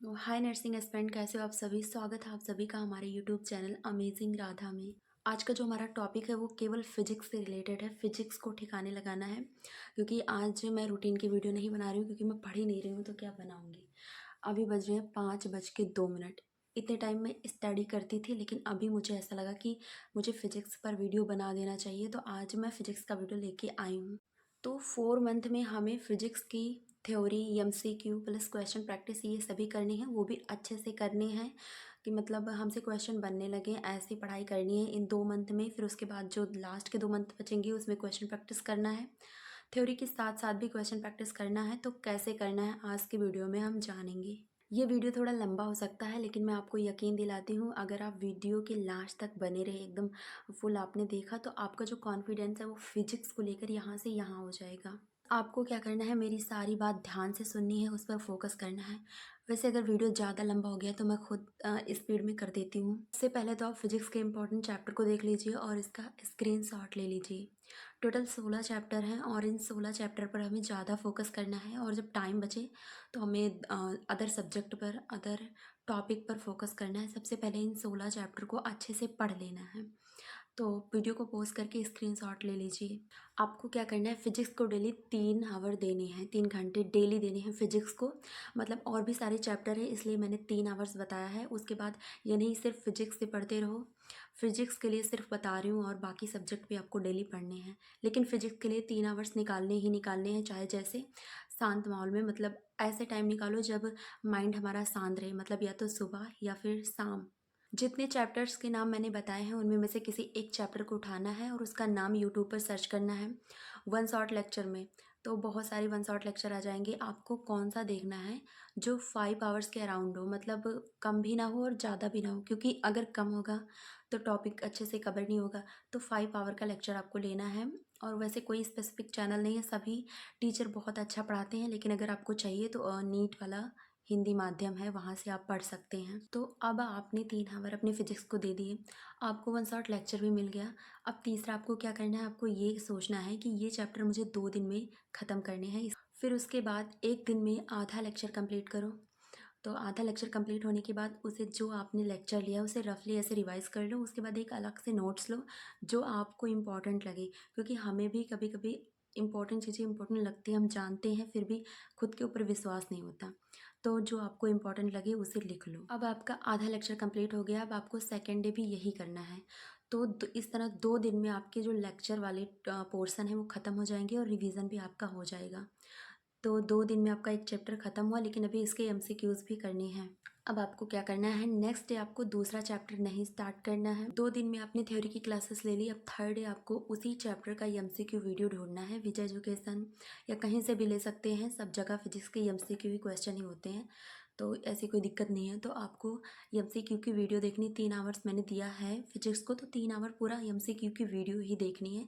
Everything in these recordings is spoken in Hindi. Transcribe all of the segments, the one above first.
हाय नर्सिंग एस्पिरेंट, कैसे हो आप सभी। स्वागत है आप सभी का हमारे यूट्यूब चैनल अमेजिंग राधा में। आज का जो हमारा टॉपिक है वो केवल फिजिक्स से रिलेटेड है। फिजिक्स को ठिकाने लगाना है, क्योंकि आज मैं रूटीन की वीडियो नहीं बना रही हूँ, क्योंकि मैं पढ़ ही नहीं रही हूँ तो क्या बनाऊँगी। अभी बज रहे हैं 5:02। इतने टाइम में स्टडी करती थी, लेकिन अभी मुझे ऐसा लगा कि मुझे फिजिक्स पर वीडियो बना देना चाहिए, तो आज मैं फिजिक्स का वीडियो लेके आई हूँ। तो 4 मंथ में हमें फिजिक्स की theory, MCQ plus question practice ये सभी करनी है, वो भी अच्छे से करनी है कि मतलब हमसे क्वेश्चन बनने लगे। ऐसी पढ़ाई करनी है इन 2 मंथ में। फिर उसके बाद जो लास्ट के 2 मंथ बचेंगे उसमें क्वेश्चन प्रैक्टिस करना है। थ्योरी के साथ साथ भी क्वेश्चन प्रैक्टिस करना है। तो कैसे करना है आज की वीडियो में हम जानेंगे। ये वीडियो थोड़ा लंबा हो सकता है, लेकिन मैं आपको यकीन दिलाती हूँ, अगर आप वीडियो के लास्ट तक बने रहे, एकदम फुल आपने देखा, तो आपका जो कॉन्फिडेंस है वो फिजिक्स को लेकर यहाँ से यहाँ हो जाएगा। आपको क्या करना है, मेरी सारी बात ध्यान से सुननी है, उस पर फोकस करना है। वैसे अगर वीडियो ज़्यादा लंबा हो गया तो मैं खुद स्पीड में कर देती हूँ। इससे पहले तो आप फिजिक्स के इंपॉर्टेंट चैप्टर को देख लीजिए और इसका स्क्रीनशॉट ले लीजिए। टोटल 16 चैप्टर हैं और इन 16 चैप्टर पर हमें ज़्यादा फोकस करना है, और जब टाइम बचे तो हमें अदर सब्जेक्ट पर, अदर टॉपिक पर फोकस करना है। सबसे पहले इन 16 चैप्टर को अच्छे से पढ़ लेना है। तो वीडियो को पॉज करके स्क्रीनशॉट ले लीजिए। आपको क्या करना है, फिजिक्स को डेली 3 आवर देने हैं, 3 घंटे डेली देने हैं फिजिक्स को। मतलब और भी सारे चैप्टर है, इसलिए मैंने 3 आवर्स बताया है। उसके बाद ये नहीं सिर्फ फिजिक्स से पढ़ते रहो, फिजिक्स के लिए सिर्फ बता रही हूँ, और बाकी सब्जेक्ट भी आपको डेली पढ़ने हैं। लेकिन फिजिक्स के लिए 3 आवर्स निकालने ही निकालने हैं, चाहे जैसे शांत माहौल में। मतलब ऐसे टाइम निकालो जब माइंड हमारा शांत रहे, मतलब या तो सुबह या फिर शाम। जितने चैप्टर्स के नाम मैंने बताए हैं उनमें में से किसी एक चैप्टर को उठाना है और उसका नाम यूट्यूब पर सर्च करना है वन शॉट लेक्चर में। तो बहुत सारे वन शॉट लेक्चर आ जाएंगे। आपको कौन सा देखना है जो 5 आवर्स के अराउंड हो, मतलब कम भी ना हो और ज़्यादा भी ना हो, क्योंकि अगर कम होगा तो टॉपिक अच्छे से कवर नहीं होगा। तो 5 आवर का लेक्चर आपको लेना है। और वैसे कोई स्पेसिफिक चैनल नहीं है, सभी टीचर बहुत अच्छा पढ़ाते हैं, लेकिन अगर आपको चाहिए तो नीट वाला हिंदी माध्यम है, वहाँ से आप पढ़ सकते हैं। तो अब आपने 3 आवर अपने फिजिक्स को दे दिए, आपको वन शॉट लेक्चर भी मिल गया। अब तीसरा आपको क्या करना है, आपको ये सोचना है कि ये चैप्टर मुझे 2 दिन में ख़त्म करने हैं। फिर उसके बाद एक दिन में आधा लेक्चर कंप्लीट करो। तो आधा लेक्चर कंप्लीट होने के बाद उसे, जो आपने लेक्चर लिया उसे रफली ऐसे रिवाइज कर लो। उसके बाद एक अलग से नोट्स लो जो आपको इम्पॉर्टेंट लगे, क्योंकि हमें भी कभी कभी इंपॉर्टेंट चीज़ें इंपॉर्टेंट लगती हैं, हम जानते हैं, फिर भी खुद के ऊपर विश्वास नहीं होता। तो जो आपको इम्पॉर्टेंट लगे उसे लिख लो। अब आपका आधा लेक्चर कंप्लीट हो गया। अब आपको सेकेंड डे भी यही करना है। तो इस तरह 2 दिन में आपके जो लेक्चर वाले पोर्शन है वो ख़त्म हो जाएंगे और रिवीजन भी आपका हो जाएगा। तो 2 दिन में आपका एक चैप्टर ख़त्म हुआ, लेकिन अभी इसके एमसीक्यूज़ भी करने हैं। अब आपको क्या करना है, नेक्स्ट डे आपको दूसरा चैप्टर नहीं स्टार्ट करना है। 2 दिन में आपने थ्योरी की क्लासेस ले ली। अब थर्ड डे आपको उसी चैप्टर का एमसीक्यू वीडियो ढूंढना है। विजय एजुकेशन या कहीं से भी ले सकते हैं, सब जगह फिजिक्स के एमसीक्यू ही क्वेश्चन ही होते हैं, तो ऐसी कोई दिक्कत नहीं है। तो आपको एमसीक्यू की वीडियो देखनी। 3 आवर्स मैंने दिया है फिजिक्स को, तो 3 आवर पूरा एमसीक्यू की वीडियो ही देखनी है।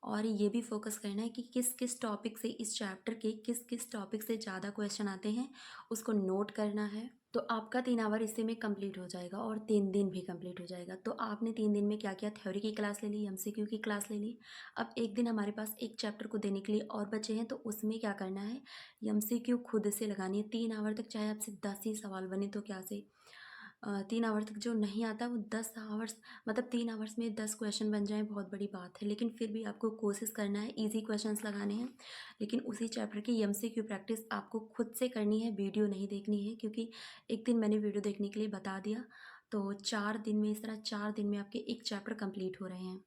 और ये भी फोकस करना है कि किस किस टॉपिक से, इस चैप्टर के किस किस टॉपिक से ज़्यादा क्वेश्चन आते हैं, उसको नोट करना है। तो आपका 3 आवर इससे में कंप्लीट हो जाएगा और 3 दिन भी कंप्लीट हो जाएगा। तो आपने 3 दिन में क्या किया, थ्योरी की क्लास ले ली, एमसीक्यू की क्लास ले ली। अब एक दिन हमारे पास एक चैप्टर को देने के लिए और बचे हैं, तो उसमें क्या करना है, एमसीक्यू खुद से लगानी है। 3 आवर तक चाहे आपसे 10 ही सवाल बने तो क्या से, 3 आवर तक जो नहीं आता वो 10 आवर्स, मतलब 3 आवर्स में 10 क्वेश्चन बन जाए, बहुत बड़ी बात है। लेकिन फिर भी आपको कोशिश करना है, इजी क्वेश्चंस लगाने हैं। लेकिन उसी चैप्टर की एमसीक्यू प्रैक्टिस आपको खुद से करनी है, वीडियो नहीं देखनी है, क्योंकि एक दिन मैंने वीडियो देखने के लिए बता दिया। तो 4 दिन में, इस तरह 4 दिन में आपके एक चैप्टर कंप्लीट हो रहे हैं।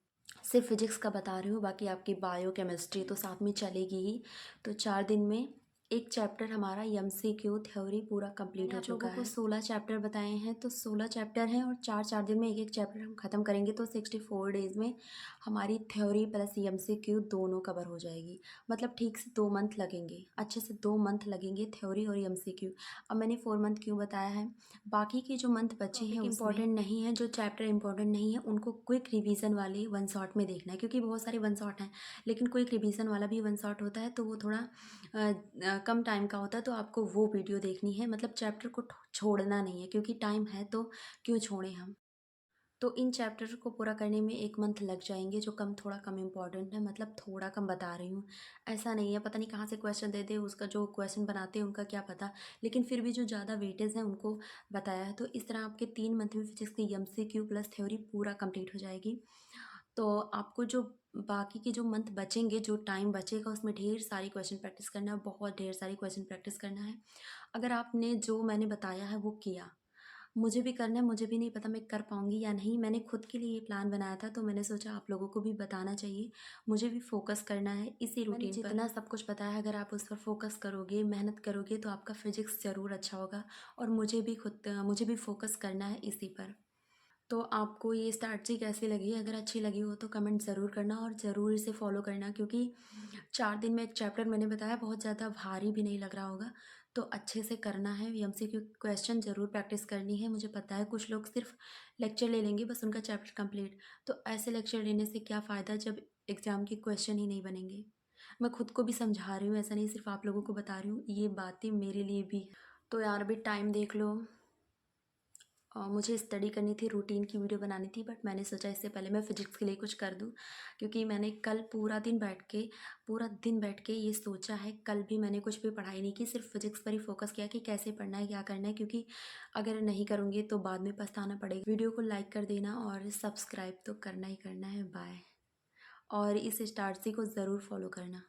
सिर्फ फिजिक्स का बता रही हूँ, बाकी आपकी बायो केमिस्ट्री तो साथ में चलेगी ही। तो 4 दिन में एक चैप्टर हमारा एमसीक्यू थ्योरी पूरा कंप्लीट हो चुका है। आप लोगों को 16 चैप्टर बताए हैं, तो 16 चैप्टर हैं और 4 4 दिन में एक एक चैप्टर हम ख़त्म करेंगे, तो 64 डेज़ में हमारी थ्योरी प्लस एमसीक्यू दोनों कवर हो जाएगी। मतलब ठीक से 2 मंथ लगेंगे, अच्छे से 2 मंथ लगेंगे थ्योरी और एमसीक्यू। अब मैंने 4 मंथ क्यों बताया है, बाकी के जो मंथ बचे हैं इंपॉर्टेंट नहीं है, जो चैप्टर इंपॉर्टेंट नहीं है उनको क्विक रिवीजन वाले वन शॉट में देखना है, क्योंकि बहुत सारे वन शॉट हैं, लेकिन क्विक रिवीजन वाला भी वन शॉट होता है, तो वो थोड़ा कम टाइम का होता है, तो आपको वो वीडियो देखनी है। मतलब चैप्टर को छोड़ना नहीं है, क्योंकि टाइम है तो क्यों छोड़ें हम। तो इन चैप्टर को पूरा करने में 1 मंथ लग जाएँगे, जो थोड़ा कम इम्पोर्टेंट है, मतलब थोड़ा कम बता रही हूँ। ऐसा नहीं है, पता नहीं कहाँ से क्वेश्चन दे दे, उसका जो क्वेश्चन बनाते हैं उनका क्या पता। लेकिन फिर भी जो ज़्यादा वेटेज है उनको बताया है। तो इस तरह आपके 3 मंथ में फिजिक्स की एमसीक्यू प्लस थ्योरी पूरा कंप्लीट हो जाएगी। तो आपको जो बाकी के जो मंथ बचेंगे, जो टाइम बचेगा, उसमें ढेर सारी क्वेश्चन प्रैक्टिस करना है, बहुत ढेर सारी क्वेश्चन प्रैक्टिस करना है। अगर आपने जो मैंने बताया है वो किया, मुझे भी करना है, मुझे भी नहीं पता मैं कर पाऊँगी या नहीं। मैंने खुद के लिए ये प्लान बनाया था, तो मैंने सोचा आप लोगों को भी बताना चाहिए। मुझे भी फ़ोकस करना है इसी रूटीन पर। जितना सब कुछ बताया, अगर आप उस पर फ़ोकस करोगे, मेहनत करोगे, तो आपका फिजिक्स ज़रूर अच्छा होगा। और मुझे भी फ़ोकस करना है इसी पर। तो आपको ये स्ट्रैटेजी कैसी लगी? अगर अच्छी लगी हो तो कमेंट ज़रूर करना और ज़रूर इसे फ़ॉलो करना, क्योंकि 4 दिन में एक चैप्टर मैंने बताया, बहुत ज़्यादा भारी भी नहीं लग रहा होगा। तो अच्छे से करना है, एमसीक्यू क्वेश्चन ज़रूर प्रैक्टिस करनी है। मुझे पता है कुछ लोग सिर्फ लेक्चर ले लेंगे, बस उनका चैप्टर कंप्लीट। तो ऐसे लेक्चर लेने से क्या फ़ायदा जब एग्ज़ाम के क्वेश्चन ही नहीं बनेंगे। मैं खुद को भी समझा रही हूँ, ऐसा नहीं सिर्फ आप लोगों को बता रही हूँ, ये बातें मेरे लिए भी है। तो यार अभी टाइम देख लो। मुझे स्टडी करनी थी, रूटीन की वीडियो बनानी थी, बट मैंने सोचा इससे पहले मैं फ़िज़िक्स के लिए कुछ कर दूँ, क्योंकि मैंने कल पूरा दिन बैठ के ये सोचा है। कल भी मैंने कुछ भी पढ़ाई नहीं की, सिर्फ फ़िज़िक्स पर ही फ़ोकस किया कि कैसे पढ़ना है, क्या करना है, क्योंकि अगर नहीं करूँगी तो बाद में पछताना पड़ेगा। वीडियो को लाइक कर देना और सब्सक्राइब तो करना ही करना है। बाय। और इस स्टारसी को ज़रूर फॉलो करना।